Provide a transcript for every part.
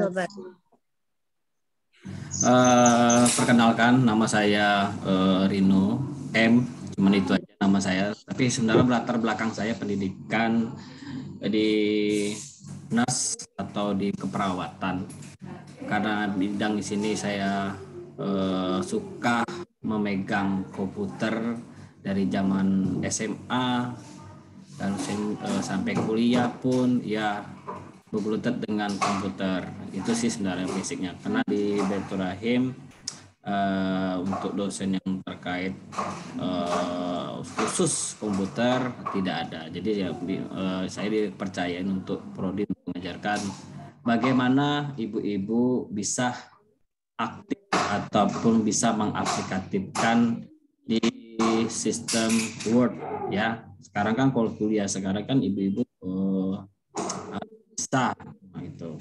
Sobat. Perkenalkan, nama saya Rino M. Cuman itu aja nama saya. Tapi sebenarnya latar belakang saya pendidikan di nas atau di keperawatan. Karena bidang di sini saya suka memegang komputer dari zaman SMA dan sampai kuliah pun ya bergelutat dengan komputer. Itu sih sebenarnya basicnya. Karena di Baitur Rahim untuk dosen yang terkait khusus komputer tidak ada. Jadi ya saya dipercayain untuk prodi mengajarkan bagaimana ibu-ibu bisa aktif ataupun bisa mengaplikatifkan di sistem Word ya. Sekarang kan kalau kuliah sekarang kan ibu-ibu bisa itu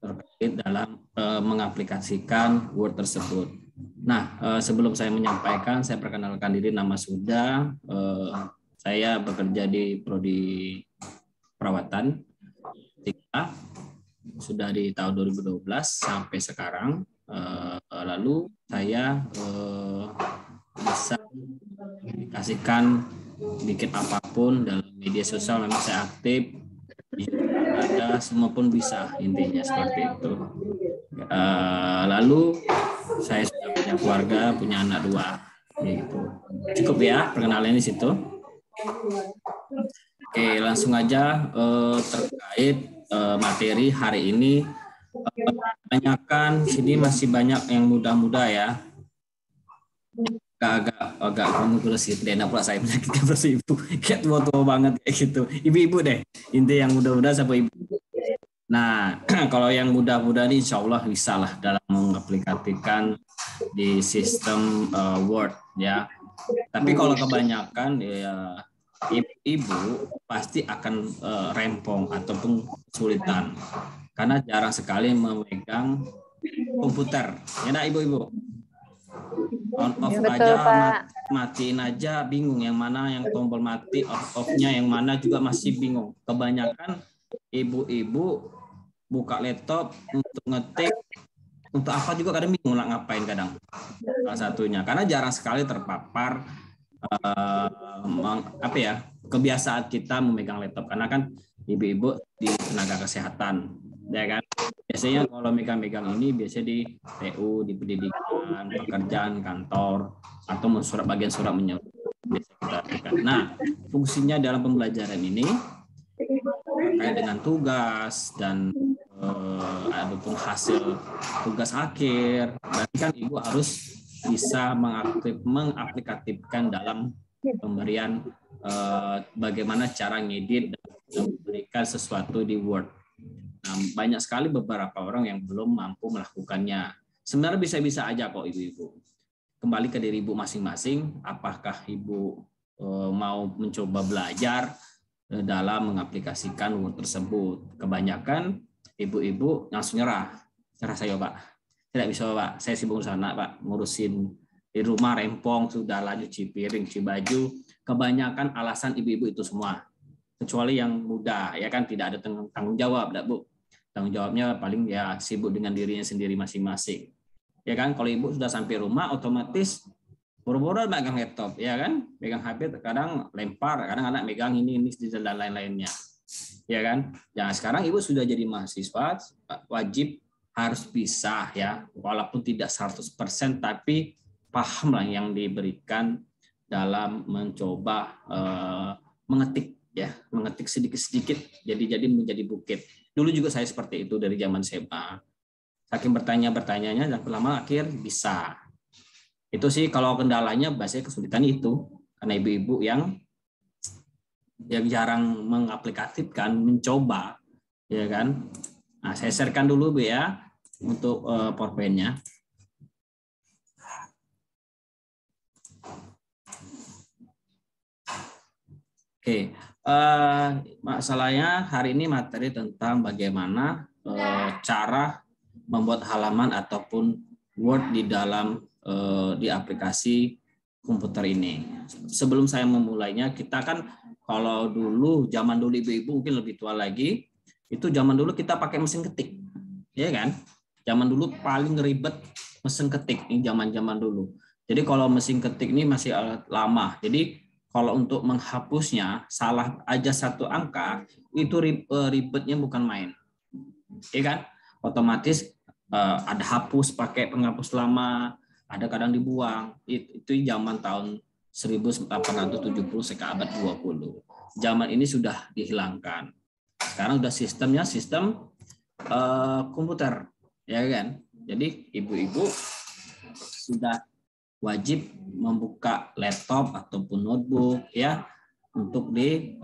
terkait dalam mengaplikasikan Word tersebut. Nah, sebelum saya menyampaikan, saya perkenalkan diri, nama Suda. Saya bekerja di prodi perawatan. Sudah di tahun 2012 sampai sekarang. Lalu saya bisa kasihkan bikin apapun dalam media sosial, memang saya aktif. Ada semua pun bisa, intinya seperti itu. Lalu saya sudah punya keluarga, punya anak 2 gitu. Cukup ya perkenalan di situ. Oke, langsung aja terkait materi hari ini. Kebanyakan sini masih banyak yang muda-muda ya. Agak kamu terus gitu, enak pula saya menyakitkan terus ibu, kayak tua-tua banget kayak gitu. Ibu-ibu deh, inti yang muda-muda sama ibu. Nah, kalau yang muda-muda ini insya Allah bisa lah dalam mengaplikasikan di sistem Word ya. Tapi kalau kebanyakan ya ibu-ibu pasti akan rempong ataupun kesulitan karena jarang sekali memegang komputer. Ya nah ibu-ibu. On off Betul, aja, Pak. matiin aja bingung yang mana yang tombol mati, off-nya yang mana juga masih bingung. Kebanyakan ibu-ibu buka laptop untuk ngetik, untuk apa juga kadang bingung lah ngapain kadang. Salah satunya karena jarang sekali terpapar kebiasaan kita memegang laptop, karena kan ibu-ibu di tenaga kesehatan ya kan, biasanya kalau megang-megang ini biasanya di TU, di pendidikan, pekerjaan, kantor, atau bagian surat menyurat biasa kita lakukan. Nah, fungsinya dalam pembelajaran ini terkait dengan tugas dan ataupun hasil tugas akhir, berarti kan ibu harus bisa mengaplikatifkan dalam pemberian bagaimana cara ngedit dan memberikan sesuatu di Word. Nah, banyak sekali beberapa orang yang belum mampu melakukannya. Sebenarnya bisa-bisa aja kok ibu-ibu. Kembali ke diri ibu masing-masing, apakah ibu mau mencoba belajar dalam mengaplikasikan Word tersebut. Kebanyakan ibu-ibu langsung nyerah saya Pak. Tidak bisa Pak, saya sibuk sana Pak, ngurusin di rumah rempong, sudah lanjut cuci piring, cuci baju. Kebanyakan alasan ibu-ibu itu semua. Kecuali yang muda, ya kan tidak ada tanggung jawab, enggak Bu? Tanggung jawabnya paling ya sibuk dengan dirinya sendiri masing-masing. Ya kan, kalau ibu sudah sampai rumah otomatis boro-boro megang laptop, ya kan? Megang HP, kadang lempar, kadang anak megang ini dan lain-lainnya. Ya kan? Ya sekarang ibu sudah jadi mahasiswa, wajib harus bisa ya, walaupun tidak 100% tapi paham lah yang diberikan dalam mencoba mengetik ya, mengetik sedikit-sedikit jadi menjadi bukit. Dulu juga saya seperti itu dari zaman SMA. Saking bertanya-bertanyanya dan lama akhir bisa. Itu sih kalau kendalanya biasanya kesulitan itu karena ibu-ibu yang jarang mengaplikatifkan, mencoba ya kan. Nah, saya sharekan dulu Bu ya untuk PowerPoint-nya. Oke, masalahnya hari ini materi tentang bagaimana cara membuat halaman ataupun Word di dalam di aplikasi komputer ini. Sebelum saya memulainya, kita kan kalau dulu zaman dulu ibu-ibu mungkin lebih tua lagi, itu zaman dulu kita pakai mesin ketik. ya kan? Zaman dulu paling ribet mesin ketik ini zaman-zaman dulu. Jadi kalau mesin ketik ini masih lama. Jadi kalau untuk menghapusnya salah aja satu angka itu ribetnya bukan main. Ya kan? Otomatis ada hapus pakai penghapus lama, ada kadang dibuang. Itu zaman tahun 1870 seabad 20. Zaman ini sudah dihilangkan. Sekarang sudah sistemnya sistem komputer, ya kan? Jadi ibu-ibu sudah wajib membuka laptop ataupun notebook ya untuk di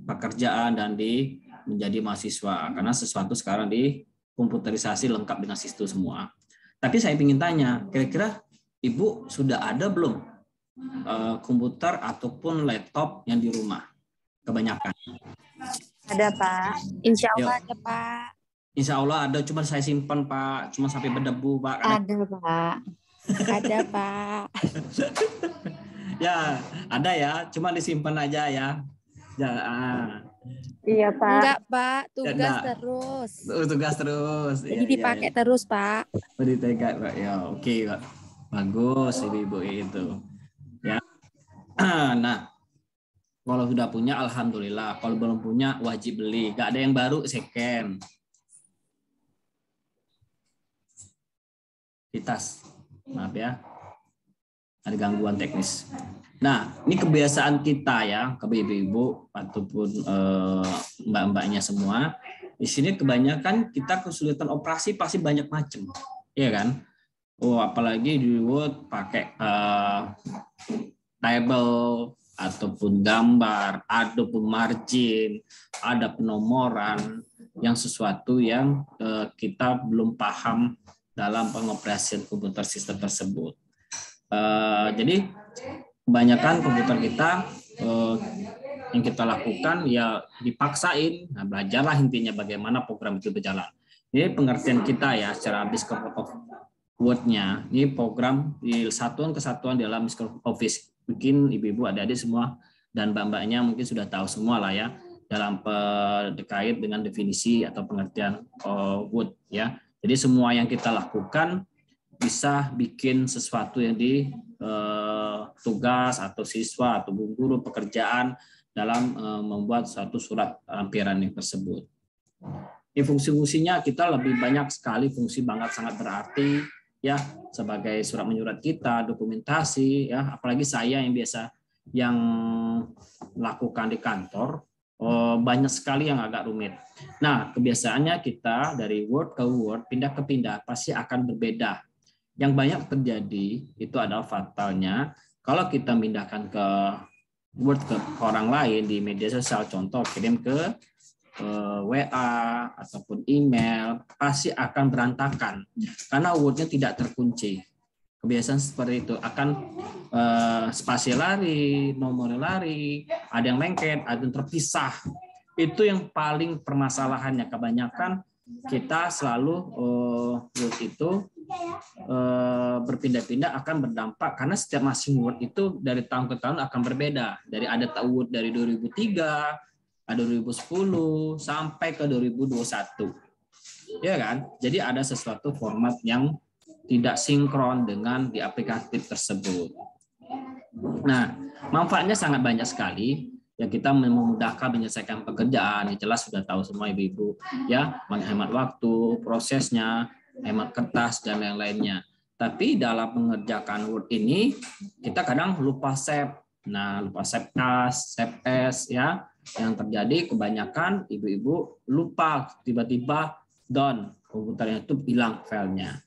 pekerjaan dan di menjadi mahasiswa, karena sesuatu sekarang di komputerisasi lengkap dengan sistem semua. Tapi saya ingin tanya, kira-kira ibu sudah ada belum komputer ataupun laptop yang di rumah? Kebanyakan. Ada, Pak. Insya Allah ada, Pak. Insya Allah ada, cuma saya simpan, Pak. Cuma sampai berdebu, Pak. Ada, Pak. Ada, Pak. Ya, ada ya. Cuma disimpan aja ya. Ya. Iya, Pak. Enggak, Pak. Tugas Ya, terus. Tugas terus. Jadi dipakai terus, Pak. Dipakai, Pak. Ya, oke, Pak. Bagus, ibu-ibu itu. Ya. Nah, kalau sudah punya, alhamdulillah. Kalau belum punya, wajib beli. Gak ada yang baru, second. Vitas. Maaf ya. Ada gangguan teknis. Nah, ini kebiasaan kita ya, ke ibu-ibu ataupun mbak-mbaknya semua. Di sini kebanyakan kita kesulitan operasi pasti banyak macam, ya kan? Oh, apalagi di Word pakai table ataupun gambar, ataupun margin, ada penomoran, yang sesuatu yang kita belum paham dalam pengoperasian komputer sistem tersebut. Jadi kebanyakan komputer kita yang kita lakukan ya dipaksain. Nah, belajarlah intinya bagaimana program itu berjalan. Ini pengertian kita ya secara Microsoft Word-nya. Ini program di satuan kesatuan dalam Microsoft Office. Mungkin ibu-ibu adik-adik semua dan mbak-mbaknya mungkin sudah tahu semua lah ya dalam terkait dengan definisi atau pengertian Word ya. Jadi semua yang kita lakukan bisa bikin sesuatu yang di tugas atau siswa atau guru pekerjaan dalam membuat suatu surat lampiran yang tersebut. Ini fungsi-fungsinya kita lebih banyak sekali, fungsi sangat berarti ya, sebagai surat menyurat kita, dokumentasi ya, apalagi saya yang biasa yang lakukan di kantor banyak sekali yang agak rumit. Nah, kebiasaannya kita dari Word ke Word, pindah ke pindah pasti akan berbeda. Yang banyak terjadi itu adalah fatalnya kalau kita pindahkan ke Word ke orang lain di media sosial, contoh kirim ke WA ataupun email, pasti akan berantakan karena Word-nya tidak terkunci. Kebiasaan seperti itu akan spasi lari, nomor lari, ada yang lengket, ada yang terpisah. Itu yang paling permasalahannya. Kebanyakan kita selalu Word itu berpindah-pindah akan berdampak karena setiap masing Word itu dari tahun ke tahun akan berbeda. Dari ada Word dari 2003, ada 2010 sampai ke 2021. Ya kan? Jadi ada sesuatu format yang tidak sinkron dengan di aplikatif tersebut. Nah, manfaatnya sangat banyak sekali. Ya, kita memudahkan menyelesaikan pekerjaan, yang jelas sudah tahu semua ibu-ibu ya, menghemat waktu, prosesnya, hemat kertas dan lain-lainnya. Tapi dalam mengerjakan Word ini kita kadang lupa save. Nah, lupa save as, save as ya. Yang terjadi kebanyakan ibu-ibu lupa tiba-tiba down, komputernya itu hilang filenya.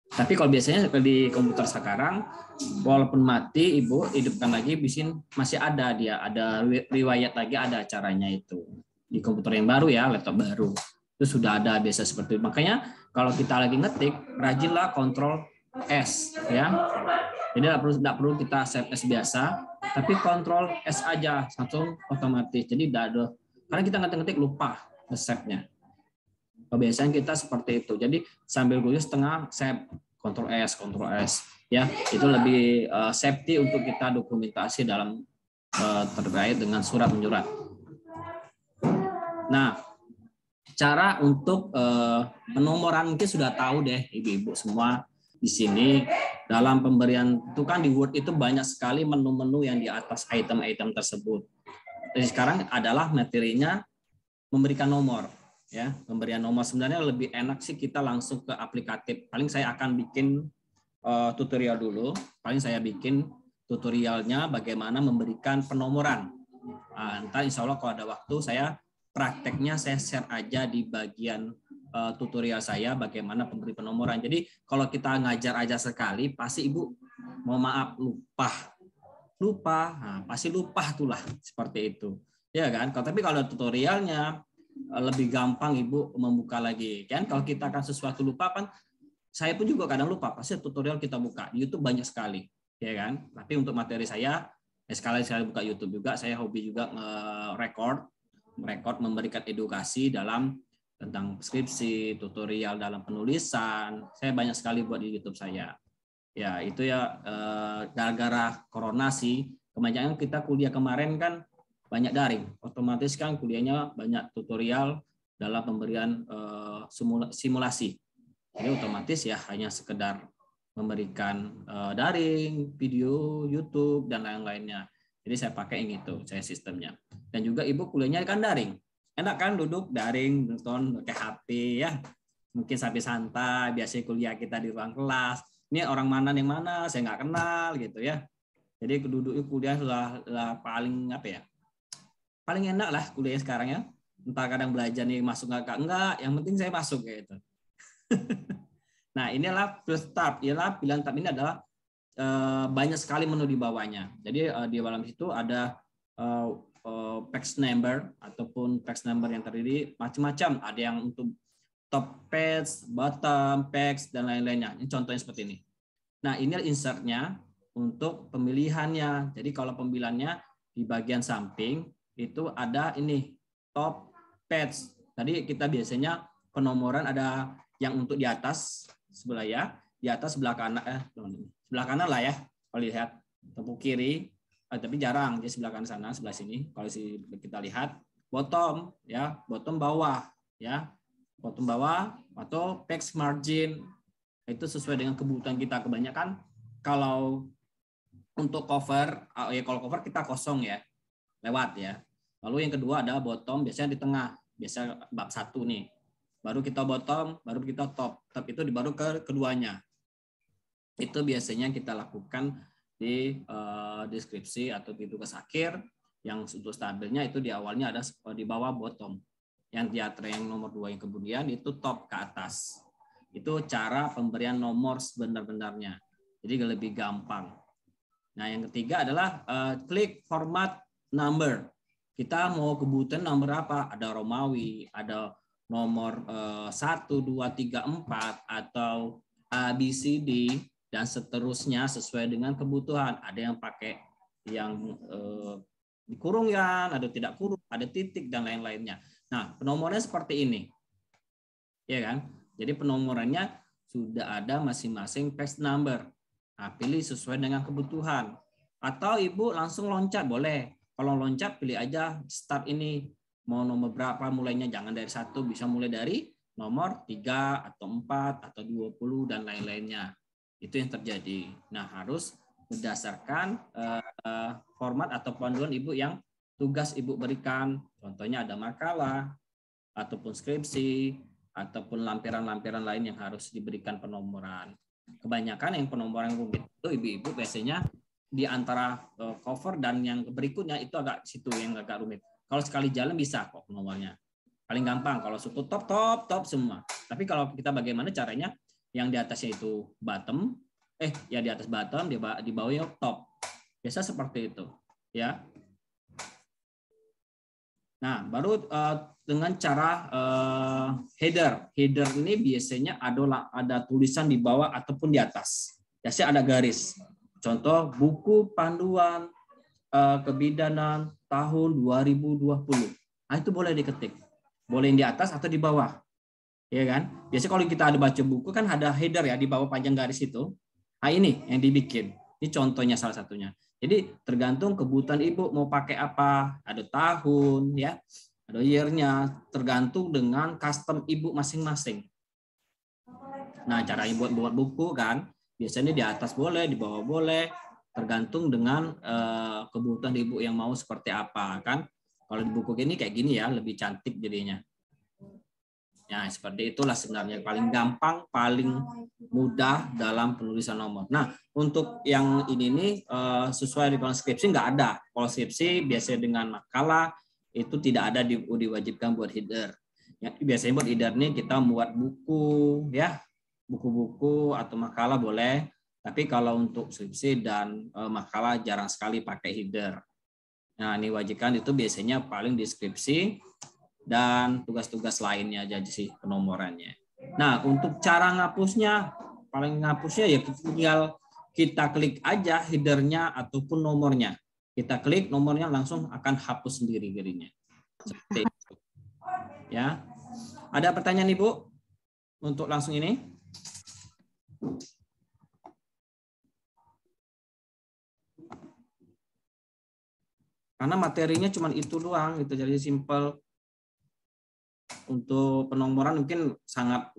Tapi kalau biasanya di komputer sekarang, walaupun mati, ibu hidupkan lagi, masih ada dia, ada riwayat lagi, ada caranya itu. Di komputer yang baru ya, laptop baru, itu sudah ada biasa seperti itu. Makanya kalau kita lagi ngetik, rajinlah Ctrl S ya. Jadi tidak perlu kita save as biasa, tapi Ctrl S aja, langsung otomatis. Jadi tidak ada, karena kita ngetik lupa save-nya. Kebiasaan kita seperti itu. Jadi sambil tulis setengah save, Ctrl S ya, itu lebih safety untuk kita dokumentasi dalam terkait dengan surat menyurat. Nah, cara untuk penomoran mungkin sudah tahu deh ibu-ibu semua di sini. Dalam pemberian itu kan di Word itu banyak sekali menu-menu yang di atas item-item tersebut. Jadi sekarang adalah materinya memberikan nomor, ya. Pemberian nomor sebenarnya lebih enak sih kita langsung ke aplikatif. Paling saya akan bikin tutorial dulu. Paling saya bikin tutorialnya bagaimana memberikan penomoran. Ntar insya Allah kalau ada waktu saya prakteknya saya share aja di bagian tutorial saya bagaimana pemberi penomoran. Jadi kalau kita ngajar aja sekali pasti ibu mau maaf lupa, nah, pasti lupa tuh lah seperti itu, ya kan? Tapi kalau tutorialnya lebih gampang ibu membuka lagi, kan? Kalau kita akan sesuatu lupa kan, saya pun juga kadang lupa. Pasti tutorial kita buka di YouTube banyak sekali, ya kan? Tapi untuk materi saya sekali buka YouTube juga, saya hobi juga record memberikan edukasi dalam tentang skripsi, tutorial dalam penulisan. Saya banyak sekali buat di YouTube saya. Ya itu ya gara-gara corona sih. Kebanyakan kita kuliah kemarin kan banyak daring. Otomatis kan kuliahnya banyak tutorial dalam pemberian simulasi. Jadi otomatis ya hanya sekedar memberikan daring, video, YouTube, dan lain-lainnya. Jadi saya pakai yang itu, saya sistemnya. Dan juga ibu kuliahnya kan daring. Enak kan duduk daring, nonton pakai HP ya. Mungkin sampai santai, biasanya kuliah kita di ruang kelas. Ini orang mana yang mana, saya nggak kenal gitu ya. Jadi duduk kuliah sudah paling apa ya? Paling enak lah kuliah sekarang ya. Entah kadang belajar nih masuk enggak, yang penting saya masuk gitu. Nah, inilah first tab. Ialah pilihan tab ini adalah banyak sekali menu di bawahnya. Jadi di dalam situ ada page number ataupun page number yang terdiri macam-macam. Ada yang untuk top page, bottom page, dan lain-lainnya. Ini contohnya seperti ini. Nah, ini insertnya untuk pemilihannya. Jadi kalau pemilihannya di bagian samping itu ada ini top page. Tadi kita biasanya penomoran ada yang untuk di atas sebelah ya, di atas sebelah kanan lah ya. Kalau lihat tepuk kiri, tapi jarang di sebelah kanan sana, sebelah sini. Kalau kita lihat bottom ya, bottom bawah ya. Bottom bawah atau page margin itu sesuai dengan kebutuhan kita. Kebanyakan kalau untuk cover ya, kalau cover kita kosong ya, lewat ya. Lalu yang kedua ada bottom, biasanya di tengah, biasa bab 1 nih. Baru kita bottom, baru kita top. Top itu baru ke keduanya. Itu biasanya kita lakukan di deskripsi atau di tugas akhir. Yang untuk stabilnya itu di awalnya ada di bawah bottom. Yang di atas yang nomor 2 yang kemudian itu top ke atas. Itu cara pemberian nomor sebenar-benarnya. Jadi lebih gampang. Nah, yang ketiga adalah klik format number. Kita mau kebutuhan nomor apa? Ada Romawi, ada nomor 1, 2, 3, 4 atau ABCD dan seterusnya sesuai dengan kebutuhan. Ada yang pakai yang dikurung ya, ada tidak kurung, ada titik dan lain-lainnya. Nah, penomorannya seperti ini. Ya kan? Jadi penomorannya sudah ada masing-masing page number. Nah, pilih sesuai dengan kebutuhan. Atau Ibu langsung loncat boleh. Kalau loncat pilih aja start ini. Mau nomor berapa mulainya, jangan dari 1, bisa mulai dari nomor 3 atau 4 atau 20 dan lain-lainnya. Itu yang terjadi. Nah, harus berdasarkan format atau panduan Ibu yang tugas Ibu berikan. Contohnya ada makalah, ataupun skripsi, ataupun lampiran-lampiran lain yang harus diberikan penomoran. Kebanyakan yang penomoran rumit itu Ibu-Ibu biasanya di antara cover dan yang berikutnya itu agak situ yang agak rumit. Kalau sekali jalan bisa kok nomornya. Paling gampang kalau suku top semua. Tapi kalau kita bagaimana caranya yang di atasnya itu bottom, ya di atas bottom, di bawahnya top. Biasa seperti itu, ya. Nah, baru dengan cara header. Header ini biasanya ada tulisan di bawah ataupun di atas. Biasanya ada garis. Contoh buku panduan kebidanan tahun 2020. Nah, itu boleh diketik. Boleh yang di atas atau di bawah. Ya kan? Biasanya kalau kita ada baca buku kan ada header ya di bawah panjang garis itu. Nah, ini yang dibikin. Ini contohnya salah satunya. Jadi tergantung kebutuhan Ibu mau pakai apa. Ada tahun ya. ada year-nya, tergantung dengan custom ibu masing-masing. Nah, caranya buat buku kan, biasanya di atas boleh, di bawah boleh, tergantung dengan kebutuhan ibu yang mau seperti apa kan. Kalau di buku ini kayak gini ya, lebih cantik jadinya. Ya, seperti itulah sebenarnya paling gampang, paling mudah dalam penulisan nomor. Nah, untuk yang ini nih sesuai dengan skripsi nggak ada. Kalau skripsi biasanya dengan makalah itu tidak ada diwajibkan buat header. Ya, biasanya buat header nih kita buat buku ya, buku-buku atau makalah boleh. Tapi kalau untuk skripsi dan makalah jarang sekali pakai header. Nah, ini wajibkan itu biasanya paling di skripsi dan tugas-tugas lainnya aja sih penomorannya. Nah, untuk cara ngapusnya, paling ngapusnya ya tinggal kita klik aja headernya ataupun nomornya. Kita klik nomornya langsung akan hapus sendiri jadinya. Seperti itu. Ya. Ada pertanyaan Ibu untuk langsung ini? Karena materinya cuma itu doang gitu, jadi simple. Untuk penomoran mungkin sangat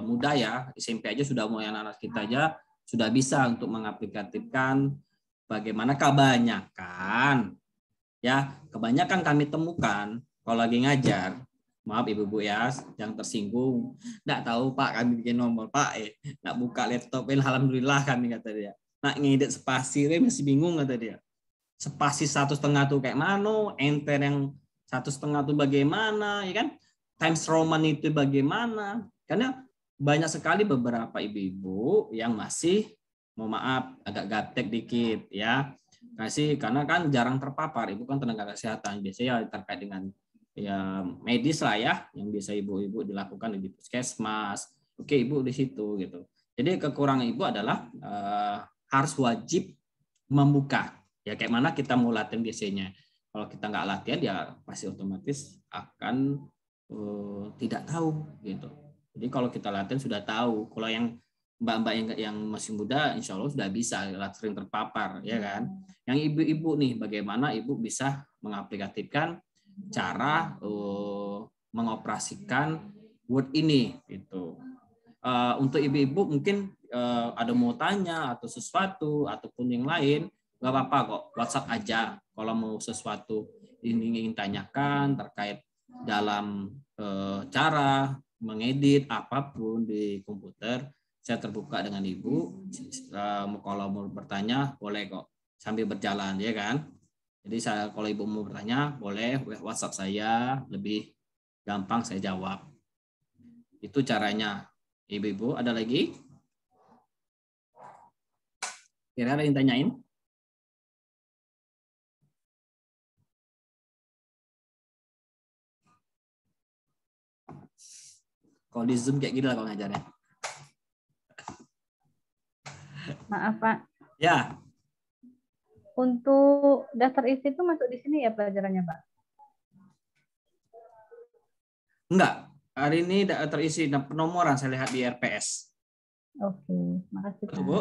mudah ya, SMP aja sudah mulai, anak-anak kita aja sudah bisa untuk mengaplikatifkan. Bagaimana kebanyakan kami temukan kalau lagi ngajar, maaf ibu-ibu ya yang tersinggung, nggak tahu Pak kami bikin nomor Pak, nggak buka laptop, alhamdulillah kami kata dia, nak ngedit spasi masih bingung kata dia, spasi 1,5 tuh kayak mana, enter yang 1,5 tuh bagaimana, ya kan? Times Roman itu bagaimana? Karena banyak sekali beberapa ibu-ibu yang masih, mohon maaf, agak gaptek dikit ya. Karena kan jarang terpapar, ibu kan tenaga kesehatan, biasanya terkait dengan ya medis lah ya, yang bisa ibu-ibu dilakukan di puskesmas. Oke, ibu di situ gitu. Jadi kekurangan ibu adalah harus wajib membuka. Ya kayak mana kita mau latihan biasanya. Kalau kita nggak latihan ya pasti otomatis akan tidak tahu gitu. Jadi kalau kita latihan sudah tahu. Kalau yang mbak-mbak yang masih muda, insya Allah sudah bisa sering terpapar, ya kan. Yang ibu-ibu nih, bagaimana ibu bisa mengaplikatifkan cara mengoperasikan Word ini gitu. Untuk ibu-ibu mungkin ada mau tanya atau sesuatu ataupun yang lain, nggak apa-apa kok, WhatsApp aja kalau mau sesuatu ini ingin tanyakan terkait dalam cara mengedit apapun di komputer, saya terbuka dengan ibu. Kalau mau bertanya boleh kok sambil berjalan, ya kan. Jadi kalau ibu mau bertanya boleh WhatsApp saya, lebih gampang saya jawab. Itu caranya. Ibu-ibu ada lagi? Kira ada yang tanyain? Kalau di Zoom kayak gini lah kalau ngajarnya. Maaf Pak. Ya. Untuk daftar isi itu masuk di sini ya pelajarannya Pak? Enggak. Hari ini terisi penomoran saya lihat di RPS. Oke, makasih Pak. Bu.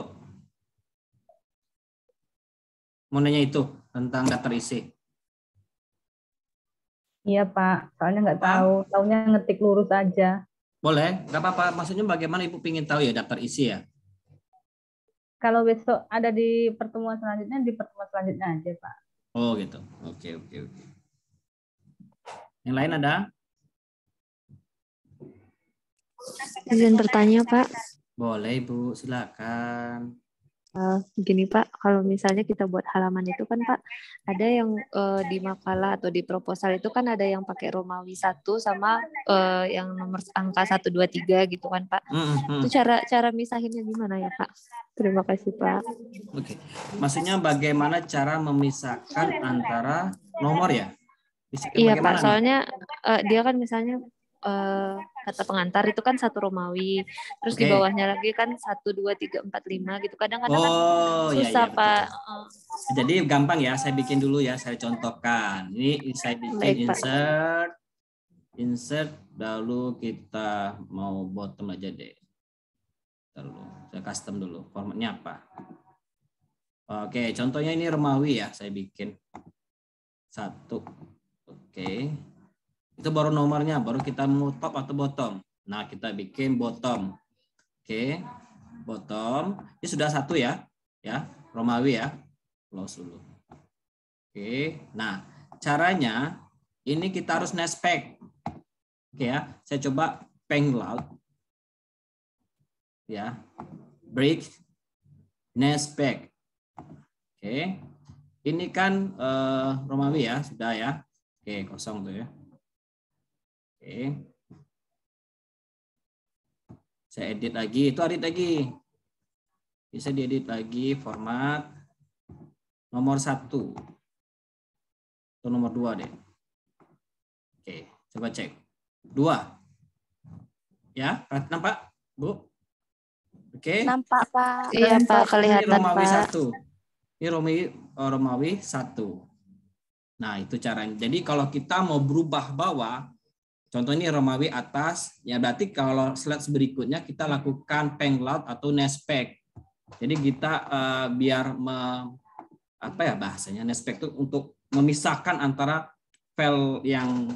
Mau nanya itu tentang daftar isi. Iya Pak, soalnya nggak tahu, taunya ngetik lurus aja. Boleh, nggak apa-apa. Maksudnya bagaimana Ibu ingin tahu ya daftar isi ya? Kalau besok ada di pertemuan selanjutnya aja Pak. Oh gitu. Oke. Yang lain ada? Izin bertanya Pak. Boleh Ibu, silakan. Gini Pak, kalau misalnya kita buat halaman itu kan Pak, ada yang di makalah atau di proposal itu kan ada yang pakai Romawi 1 sama yang nomor angka 1, 2, 3 gitu kan Pak. Itu cara misahinnya gimana ya Pak? Terima kasih Pak. Oke. Maksudnya bagaimana cara memisahkan antara nomor ya? Iya Pak, soalnya dia kan misalnya kata pengantar itu kan 1 Romawi, terus di bawahnya lagi kan 1, 2, 3, 4, 5 gitu. Kadang-kadang kan susah iya, Pak. Jadi gampang ya, saya bikin dulu ya, saya contohkan. Ini saya bikin insert, lalu kita mau bottom aja deh. Lalu saya custom dulu, formatnya apa? Oke, contohnya ini Romawi ya, saya bikin 1. Oke. Itu baru nomornya, baru kita mau top atau bottom. Nah, kita bikin bottom. Oke, bottom. Ini sudah satu ya, Romawi ya. Close dulu. Oke, nah caranya ini kita harus nespek. Oke ya, saya coba peng loud. Ya, break, nespek. Oke, ini kan Romawi ya, sudah ya. Oke, kosong tuh ya. Oke. Saya edit lagi, itu edit lagi. Bisa diedit lagi format nomor 1. Atau nomor 2 deh. Oke, coba cek. 2. Ya, nampak, Bu? Oke. Nampak, Pak. Iya, Pak, kelihatan, Ini Romawi Pak. 1. Ini Romawi 1. Nah, itu caranya. Jadi kalau kita mau berubah bawah, contoh ini Romawi atas, ya berarti kalau slide berikutnya kita lakukan pengload atau nespek. Jadi kita biar bahasanya nespek itu untuk memisahkan antara file yang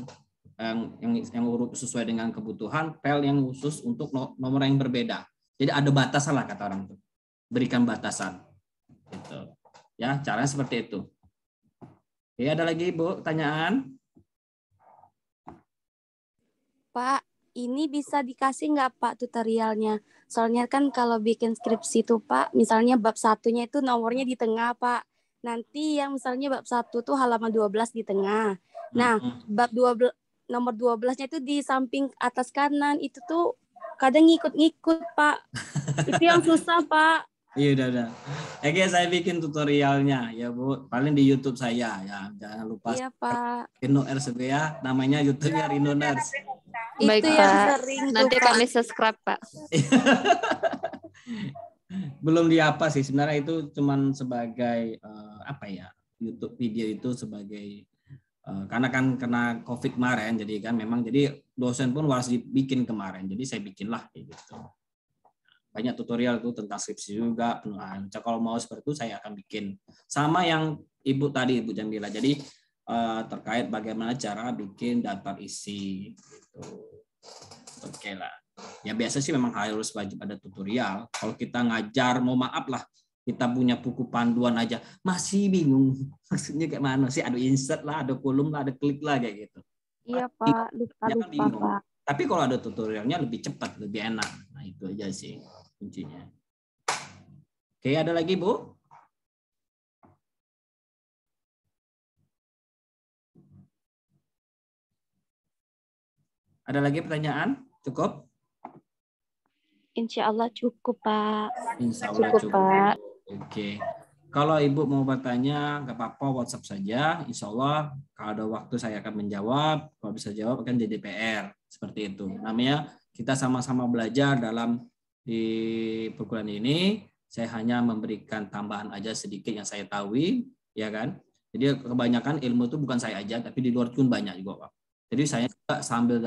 urut sesuai dengan kebutuhan, file yang khusus untuk nomor yang berbeda. Jadi ada batasan lah kata orang itu. Berikan batasan. Gitu. Ya, caranya seperti itu. Oke, ada lagi Bu pertanyaan? Pak, ini bisa dikasih nggak Pak tutorialnya? Soalnya kan kalau bikin skripsi itu Pak, misalnya bab satunya itu nomornya di tengah Pak. Nanti yang misalnya bab 1 tuh halaman 12 di tengah. Nah, bab 12 nomor 12-nya itu di samping atas kanan. Itu tuh kadang ngikut-ngikut Pak. Itu yang susah Pak. Iya udah. Oke, saya bikin tutorialnya ya Bu. Paling di YouTube saya ya. Jangan lupa. Iya Pak. Rino Nurse ya. Namanya YouTube-nya Rino Nurse. Baik, Itu yang Pak. sering Nanti tuh, kami subscribe, Pak. Belum diapa sih. Sebenarnya itu cuman sebagai YouTube video itu sebagai karena kan kena COVID kemarin, jadi kan memang jadi dosen pun harus dibikin kemarin. Jadi saya bikinlah gitu. Banyak tutorial itu tentang skripsi juga penulisan. Kalau mau seperti itu saya akan bikin sama yang Ibu tadi, Ibu Jamila. Jadi terkait bagaimana cara bikin daftar isi gitu. Oke lah. Ya biasa sih memang harus wajib ada tutorial. Kalau kita ngajar, mau maaf lah, kita punya buku panduan aja masih bingung maksudnya kayak mana sih, ada insert lah, ada kolom lah, ada klik lah kayak gitu. Iya Pak, lupa Pak. Tapi kalau ada tutorialnya lebih cepat, lebih enak. Nah itu aja sih kuncinya. Oke, ada lagi Bu? Ada lagi pertanyaan? Cukup? Insya Allah cukup Pak. Insya Allah Cukup, Pak. Oke. Kalau Ibu mau bertanya, nggak apa-apa, WhatsApp saja. Insya Allah kalau ada waktu saya akan menjawab. Kalau bisa jawab akan jadi PR. Seperti itu. Namanya kita sama-sama belajar dalam di perkuliahan ini. Saya hanya memberikan tambahan aja sedikit yang saya tahu, ya kan? Jadi kebanyakan ilmu itu bukan saya aja, tapi di luar pun banyak juga, Pak. Jadi saya juga sambil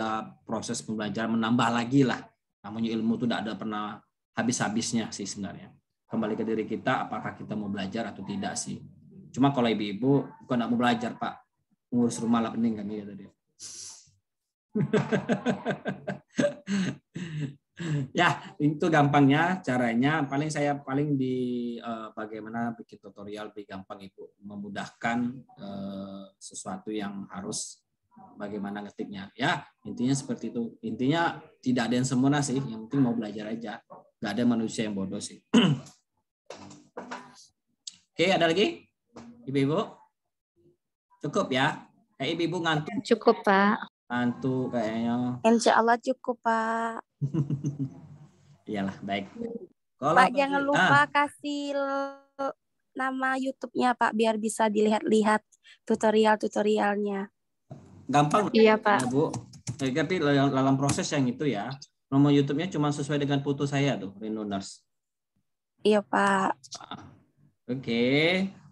proses pembelajaran menambah lagi lah. Namanya ilmu itu tidak ada pernah habis-habisnya sih sebenarnya. Kembali ke diri kita, apakah kita mau belajar atau tidak sih. Cuma kalau ibu-ibu bukan nggak mau belajar, Pak, ngurus rumah lah penting kan ya tadi. Ya, itu gampangnya caranya. Saya paling di bagaimana bikin tutorial lebih gampang Ibu, memudahkan sesuatu yang harus bagaimana ngetiknya. Ya, intinya seperti itu. Intinya tidak ada yang sempurna sih, yang penting mau belajar aja. Nggak ada manusia yang bodoh sih. Oke, ada lagi? Ibu-ibu? Cukup ya? Kayak ibu-ibu ngantuk. Cukup, Pak. Ngantuk kayaknya. Insya Allah cukup Pak. Iyalah, baik. Kalau Pak jangan lupa kasih nama YouTube-nya Pak biar bisa dilihat-lihat tutorial-tutorialnya. Gampang. Iya, Pak. Bu. Tapi dalam proses yang itu ya, nomor YouTube-nya cuma sesuai dengan foto saya tuh, Rino Nurse. Iya, Pak. Oke.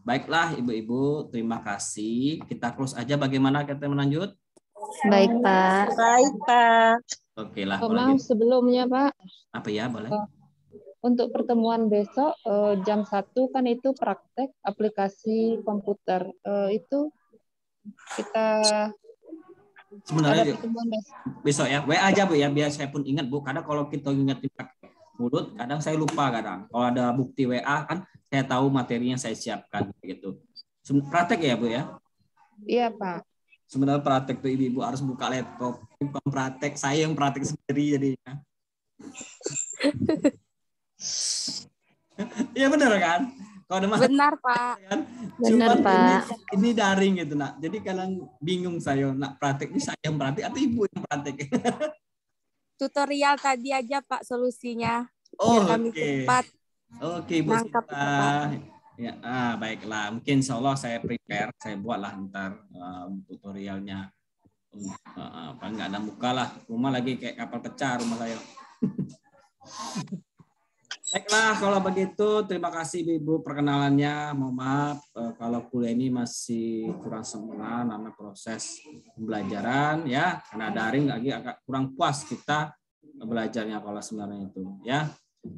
Baiklah, Ibu-ibu, terima kasih. Kita close aja, bagaimana kita melanjut? Baik, Pak. Baik, Pak. Oke lah. Maaf sebelumnya, Pak. Apa ya, boleh? Untuk pertemuan besok jam 1 kan itu praktek aplikasi komputer. Itu kita Sebenarnya pertemuan besok ya, WA aja Bu ya, biar saya pun ingat Bu. Kadang kalau kita ingetin pakai mulut, kadang saya lupa kadang. Kalau ada bukti WA kan, saya tahu materinya saya siapkan gitu. Praktek ya Bu ya? Iya Pak. Sebenarnya praktek tuh ibu-ibu harus buka laptop. Bukan praktek, saya yang praktek sendiri jadinya. Iya benar kan? Kalau ada masalah, Benar, Pak. kan? Benar, Cuman Pak. Ini daring gitu nak. Jadi kalian bingung saya nak praktek ini saya yang praktek atau ibu yang praktek? Tutorial tadi aja Pak solusinya. Oh, Biar kami oke. cepat. Oke Bu Nangkap, Sinta. Pak. Ya, baiklah. Mungkin insya Allah saya prepare, saya buatlah ntar tutorialnya. Apa nggak ada muka lah. Rumah lagi kayak kapal pecah rumah saya. Baiklah, kalau begitu terima kasih Ibu perkenalannya. Mohon maaf kalau kuliah ini masih kurang sempurna nama proses pembelajaran ya, karena daring lagi agak kurang puas kita belajarnya kalau sebenarnya itu ya.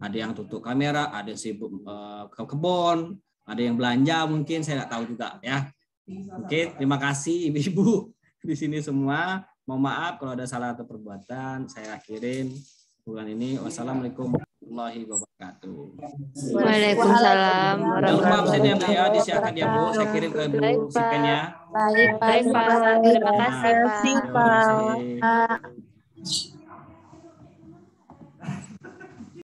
Ada yang tutup kamera, ada yang sibuk ke kebun, ada yang belanja mungkin saya nggak tahu juga ya. Oke, terima kasih Ibu-ibu di sini semua. Mohon maaf kalau ada salah atau perbuatan. Saya akhirin bulan ini. Wassalamualaikum warahmatullahi wabarakatuh. Waalaikumsalam Maaf warahmatullahi saja ya, disiapkan ya Bu. Saya kirim ke Bu Baik, Pak. Sipen ya. Baik, Pak. Baik, Pak. Terima kasih, Pak. Terima kasih.